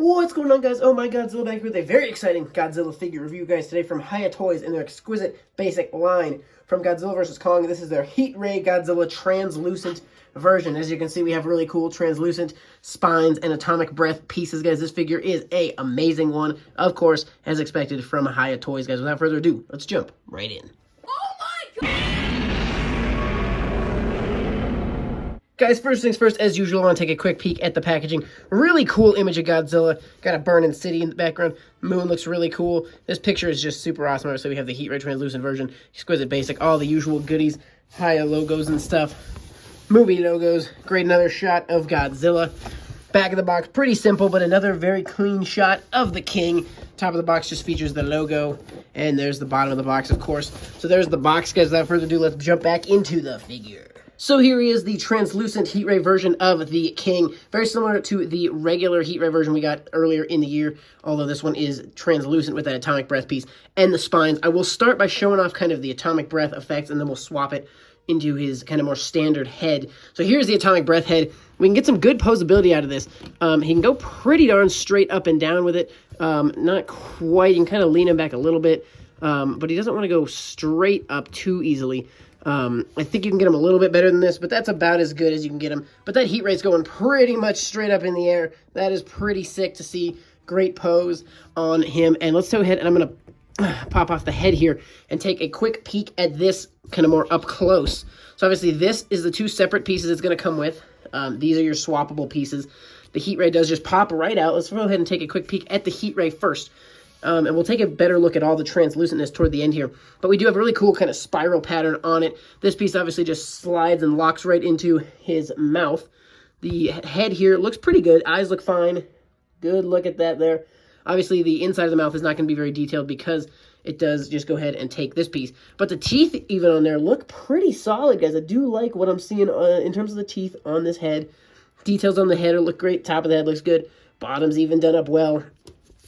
What's going on, guys? Oh my Godzilla, back with a very exciting Godzilla figure review, guys, today from HIYA Toys in their Exquisite basic line from Godzilla vs. Kong. This is their Heat Ray Godzilla translucent version. As you can see, we have really cool translucent spines and atomic breath pieces, guys. This figure is a amazing one, of course, as expected from HIYA Toys, guys. Without further ado, let's jump right in. Oh my god! Guys, first things first, as usual, I want to take a quick peek at the packaging. Really cool image of Godzilla. Got a burning city in the background. Moon looks really cool. This picture is just super awesome. Obviously, we have the Heat Ray translucent version, Exquisite basic, all the usual goodies, HIYA logos and stuff. Movie logos. Great, another shot of Godzilla. Back of the box, pretty simple, but another very clean shot of the King. Top of the box just features the logo, and there's the bottom of the box, of course. So there's the box, guys. Without further ado, let's jump back into the figure. So here he is, the translucent Heat Ray version of the King. Very similar to the regular Heat Ray version we got earlier in the year, although this one is translucent with that atomic breath piece and the spines. I will start by showing off kind of the atomic breath effects, and then we'll swap it into his kind of more standard head. So here's the atomic breath head. We can get some good posability out of this. He can go pretty darn straight up and down with it. Not quite. You can kind of lean him back a little bit, but he doesn't want to go straight up too easily. I think you can get him a little bit better than this, but that's about as good as you can get him. But that heat rate's going pretty much straight up in the air. That is pretty sick to see. Great pose on him. And let's go ahead, and I'm going to pop off the head here and take a quick peek at this kind of more up close. So obviously this is the two separate pieces it's going to come with. These are your swappable pieces. The heat ray does just pop right out. Let's go ahead and take a quick peek at the heat ray first. And we'll take a better look at all the translucentness toward the end here. But we do have a really cool kind of spiral pattern on it. This piece obviously just slides and locks right into his mouth. The head here looks pretty good. Eyes look fine. Good look at that there. Obviously, the inside of the mouth is not going to be very detailed because it does just go ahead and take this piece. But the teeth even on there look pretty solid, guys. I do like what I'm seeing in terms of the teeth on this head. Details on the head look great. Top of the head looks good. Bottom's even done up well.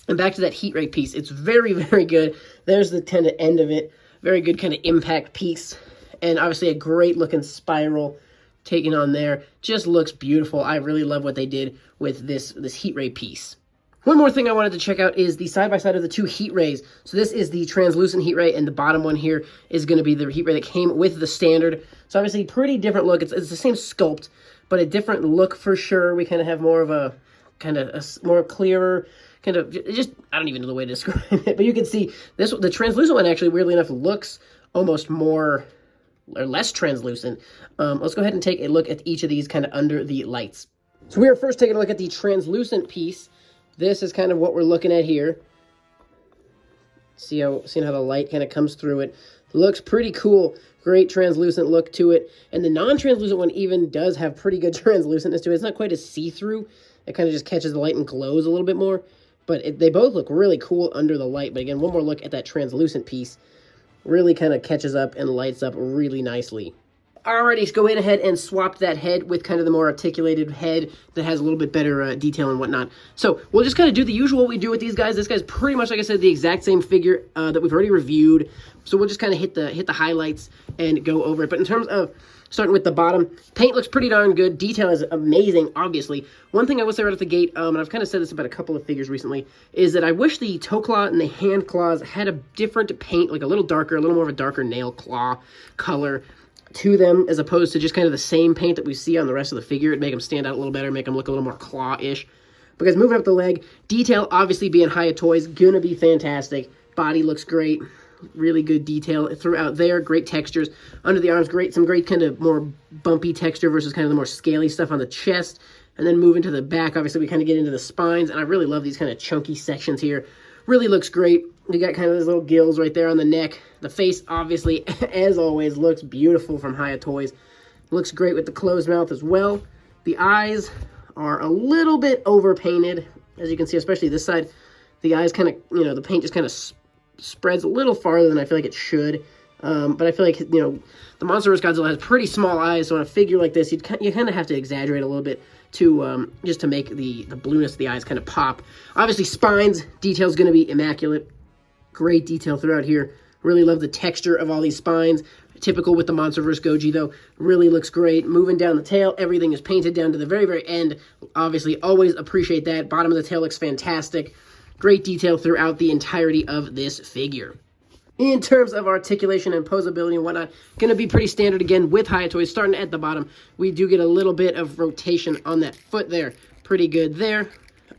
And back to that heat ray piece. It's very, very good. There's the kind of end of it. Very good kind of impact piece. And obviously a great looking spiral taken on there. Just looks beautiful. I really love what they did with this heat ray piece. One more thing I wanted to check out is the side-by-side of the two heat rays. So this is the translucent heat ray, and the bottom one here is going to be the heat ray that came with the standard. So obviously pretty different look. It's the same sculpt, but a different look for sure. We kind of have more of a more clearer kind of, just, I don't even know the way to describe it, but you can see this, the translucent one actually, weirdly enough, looks almost more or less translucent. Let's go ahead and take a look at each of these kind of under the lights. So we are first taking a look at the translucent piece. This is kind of what we're looking at here. Seeing how the light kind of comes through it. Looks pretty cool. Great translucent look to it. And the non-translucent one even does have pretty good translucentness to it. It's not quite as see-through. It kind of just catches the light and glows a little bit more. But they both look really cool under the light. But again, one more look at that translucent piece. Really kind of catches up and lights up really nicely. Alrighty, let's go ahead and swap that head with kind of the more articulated head that has a little bit better detail and whatnot. So we'll just kind of do the usual we do with these guys. This guy's pretty much, like I said, the exact same figure that we've already reviewed. So we'll just kind of hit the highlights and go over it. But in terms of starting with the bottom, paint looks pretty darn good. Detail is amazing, obviously. One thing I will say right at the gate, and I've kind of said this about a couple of figures recently, is that I wish the toe claw and the hand claws had a different paint, like a little darker, a little more of a darker nail claw color to them, as opposed to just kind of the same paint that we see on the rest of the figure. It'd make them stand out a little better, make them look a little more claw-ish. Because moving up the leg, detail obviously being HIYA Toys, gonna be fantastic. Body looks great. Really good detail throughout there. Great textures. Under the arms, some great kind of more bumpy texture versus kind of the more scaly stuff on the chest. And then moving to the back, obviously we kind of get into the spines, and I really love these kind of chunky sections here. Really looks great. You got kind of those little gills right there on the neck. The face, obviously, as always, looks beautiful from HIYA Toys. Looks great with the closed mouth as well. The eyes are a little bit overpainted, as you can see, especially this side. The eyes kind of, the paint just kind of spreads a little farther than I feel like it should. But I feel like, the Monster vs. Godzilla has pretty small eyes, so on a figure like this, you kind of have to exaggerate a little bit to just to make the blueness of the eyes kind of pop. Obviously, spines, detail's going to be immaculate. Great detail throughout here. Really love the texture of all these spines. Typical with the Monsterverse Goji, though. Really looks great. Moving down the tail, everything is painted down to the very, very end. Obviously, always appreciate that. Bottom of the tail looks fantastic. Great detail throughout the entirety of this figure. In terms of articulation and posability and whatnot, going to be pretty standard again with HIYA Toys. Starting at the bottom, we do get a little bit of rotation on that foot there. Pretty good there.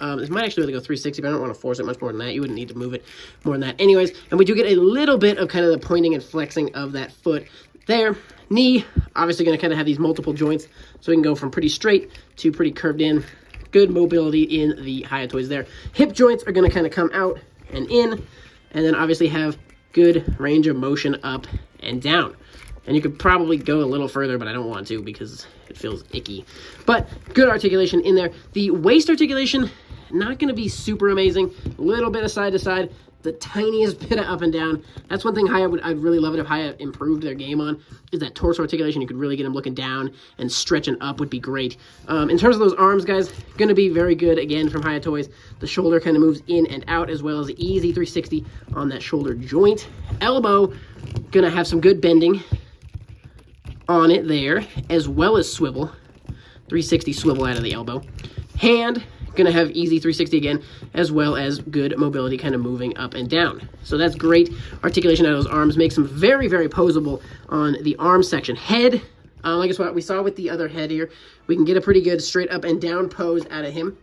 This might actually really go 360, but I don't want to force it much more than that. You wouldn't need to move it more than that. Anyways, and we do get a little bit of kind of the pointing and flexing of that foot there. Knee, obviously going to kind of have these multiple joints, so we can go from pretty straight to pretty curved in. Good mobility in the HIYA Toys there. Hip joints are going to kind of come out and in, and then obviously have good range of motion up and down. And you could probably go a little further, but I don't want to because it feels icky. But good articulation in there. The waist articulation, not going to be super amazing. A little bit of side to side. The tiniest bit of up and down. That's one thing I'd really love it if HIYA improved their game on, is that torso articulation. You could really get them looking down, and stretching up would be great. In terms of those arms, guys, going to be very good, again, from HIYA Toys. The shoulder kind of moves in and out, as well as the easy 360 on that shoulder joint. Elbow, going to have some good bending on it there, as well as swivel. 360 swivel out of the elbow. Hand, going to have easy 360 again, as well as good mobility kind of moving up and down. So that's great articulation out of those arms. Makes them very, very posable on the arm section. Head, like what we saw with the other head here, we can get a pretty good straight up and down pose out of him.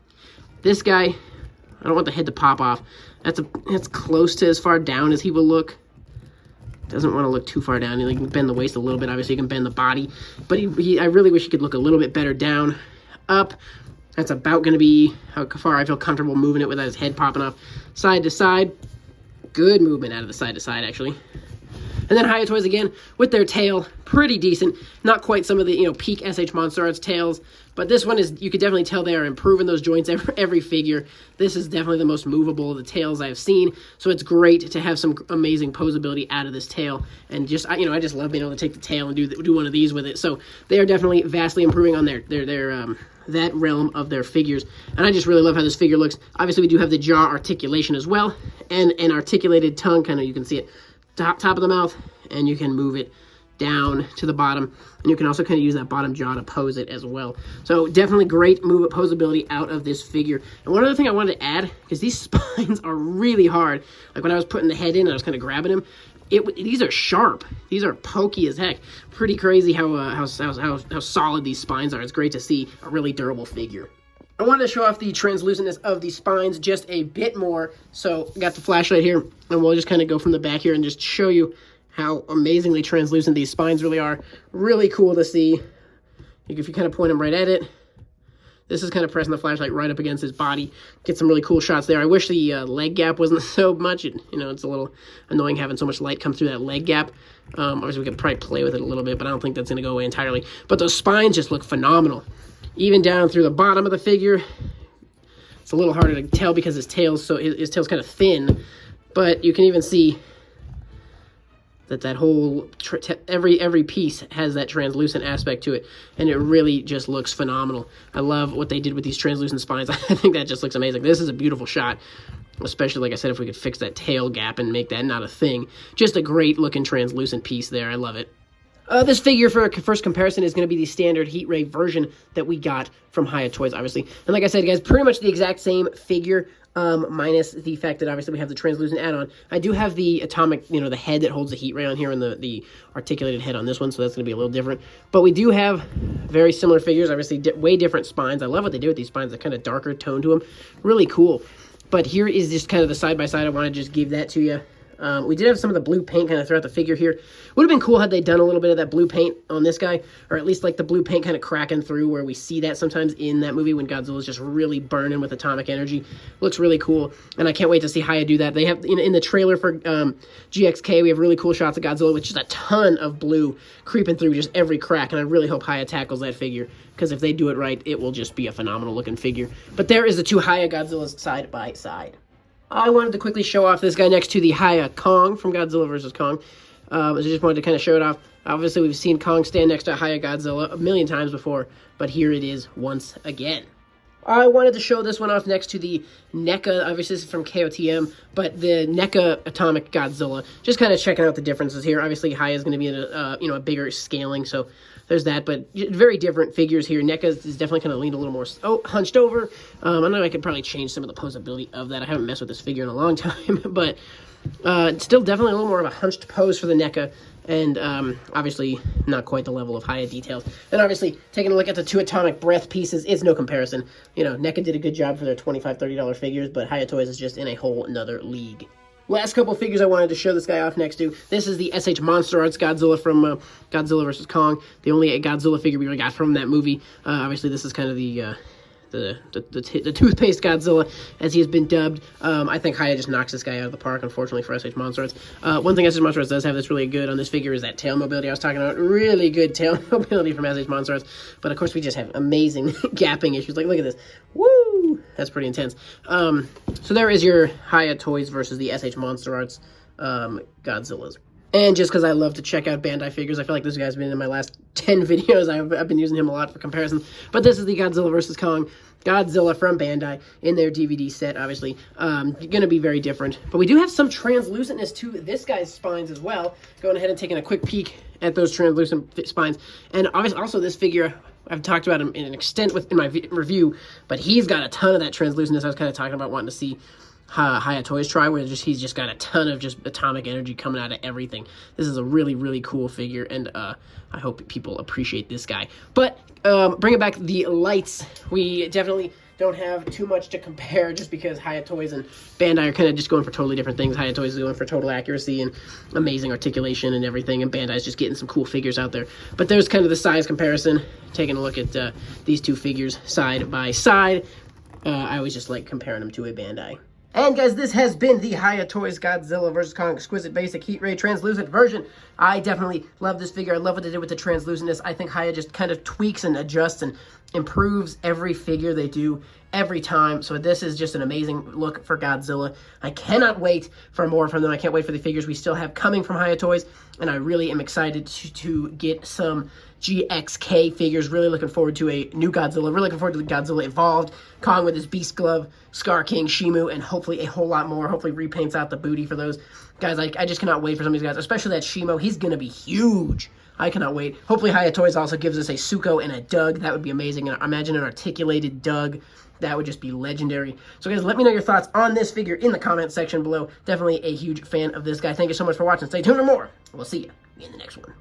This guy, I don't want the head to pop off. That's close to as far down as he will look. Doesn't want to look too far down. You can bend the waist a little bit. Obviously, you can bend the body. But I really wish he could look a little bit better down. Up. That's about going to be how far I feel comfortable moving it without his head popping off. Side to side. Good movement out of the side to side, actually. And then HIYA Toys, again, with their tail, pretty decent. Not quite some of the, peak SH Monster Arts tails, but this one is, you could definitely tell they are improving those joints every figure. This is definitely the most movable of the tails I've seen, so it's great to have some amazing posability out of this tail. And just, I just love being able to take the tail and do one of these with it. So they are definitely vastly improving on their that realm of their figures, and I just really love how this figure looks. Obviously, we do have the jaw articulation as well, and an articulated tongue, kind of, you can see it top of the mouth, and you can move it down to the bottom, and you can also kind of use that bottom jaw to pose it as well. So definitely great posability out of this figure. And one other thing I wanted to add, because these spines are really hard, like when I was putting the head in, I was kind of grabbing him, these are sharp. These are pokey as heck. Pretty crazy how solid these spines are. It's great to see a really durable figure. I wanted to show off the translucentness of these spines just a bit more. So I got the flashlight here, and we'll just kind of go from the back here and just show you how amazingly translucent these spines really are. Really cool to see. If you kind of point them right at it, this is kind of pressing the flashlight right up against his body. Get some really cool shots there. I wish the leg gap wasn't so much. It's a little annoying having so much light come through that leg gap. Obviously, we could probably play with it a little bit, but I don't think that's going to go away entirely. But those spines just look phenomenal. Even down through the bottom of the figure. It's a little harder to tell because his tail's kind of thin. But you can even see that whole every piece has that translucent aspect to it, and it really just looks phenomenal. I love what they did with these translucent spines. I think that just looks amazing. This is a beautiful shot, especially, like I said, if we could fix that tail gap and make that not a thing. Just a great looking translucent piece there. I love it. This figure, for a first comparison, is going to be the standard Heat Ray version that we got from HIYA Toys, obviously. And like I said, guys, pretty much the exact same figure, minus the fact that obviously we have the translucent add-on. I do have the atomic, the head that holds the Heat Ray on here, and the articulated head on this one, so that's going to be a little different. But we do have very similar figures, obviously way different spines. I love what they do with these spines, the kind of darker tone to them. Really cool. But here is just kind of the side-by-side. I want to just give that to you. We did have some of the blue paint kind of throughout the figure here. Would have been cool had they done a little bit of that blue paint on this guy, or at least like the blue paint kind of cracking through, where we see that sometimes in that movie when Godzilla's just really burning with atomic energy. Looks really cool, and I can't wait to see HIYA do that. They have, in the trailer for GXK, we have really cool shots of Godzilla with just a ton of blue creeping through just every crack, and I really hope HIYA tackles that figure, because if they do it right, it will just be a phenomenal looking figure. But there is the two HIYA Godzillas side by side. I wanted to quickly show off this guy next to the HIYA Kong from Godzilla vs. Kong. I just wanted to kind of show it off. Obviously, we've seen Kong stand next to HIYA Godzilla a million times before, but here it is once again. I wanted to show this one off next to the NECA. Obviously, this is from KOTM, but the NECA Atomic Godzilla. Just kind of checking out the differences here. Obviously, HIYA is going to be in a bigger scaling, so there's that. But very different figures here. NECA is definitely kind of leaned a little more hunched over. I know I could probably change some of the posability of that. I haven't messed with this figure in a long time, but still definitely a little more of a hunched pose for the NECA. And obviously not quite the level of HIYA details. And obviously, taking a look at the two Atomic Breath pieces, it's no comparison. You know, NECA did a good job for their $25, $30 figures, but HIYA Toys is just in a whole nother league. Last couple figures I wanted to show this guy off next to. This is the SH Monster Arts Godzilla from Godzilla vs. Kong. The only Godzilla figure we really got from that movie. Obviously, this is kind of the toothpaste Godzilla, as he has been dubbed. I think HIYA just knocks this guy out of the park, unfortunately, for SH Monster Arts. One thing SH Monster Arts does have that's really good on this figure is that tail mobility I was talking about. Really good tail mobility from SH Monster Arts. But, of course, we just have amazing gapping issues. Like, look at this. Woo! That's pretty intense. So there is your HIYA Toys versus the SH Monster Arts Godzillas. And just because I love to check out Bandai figures, I feel like this guy's been in my last 10 videos. I've been using him a lot for comparison. But this is the Godzilla vs. Kong Godzilla from Bandai in their DVD set, obviously. Going to be very different. But we do have some translucentness to this guy's spines as well. Going ahead and taking a quick peek at those translucent spines. And obviously also this figure, I've talked about him in an extent in my review, but he's got a ton of that translucentness I was kind of talking about wanting to see HIYA Toys try, where he's just got a ton of just atomic energy coming out of everything. This is a really, really cool figure, and I hope people appreciate this guy. But bringing back the lights, we definitely don't have too much to compare just because HIYA Toys and Bandai are kind of just going for totally different things. HIYA Toys is going for total accuracy and amazing articulation and everything, and Bandai's just getting some cool figures out there. But there's kind of the size comparison, taking a look at these two figures side by side. I always just like comparing them to a Bandai. And guys, this has been the HIYA Toys Godzilla vs. Kong Exquisite Basic Heat Ray Translucent version. I definitely love this figure. I love what they did with the translucentness. I think HIYA just kind of tweaks and adjusts and improves every figure they do every time. So this is just an amazing look for Godzilla. I cannot wait for more from them. I can't wait for the figures we still have coming from HIYA Toys. And I really am excited to get some GXK figures. Really looking forward to a new Godzilla. Really looking forward to the Godzilla Evolved, Kong with his Beast Glove, Scar King, Shimu, and hopefully a whole lot more. Hopefully repaints out the booty for those guys. I just cannot wait for some of these guys, especially that Shimo. He's going to be huge. I cannot wait. Hopefully HIYA Toys also gives us a Suko and a Doug. That would be amazing. And imagine an articulated Doug. That would just be legendary. So guys, let me know your thoughts on this figure in the comment section below. Definitely a huge fan of this guy. Thank you so much for watching. Stay tuned for more. We'll see you in the next one.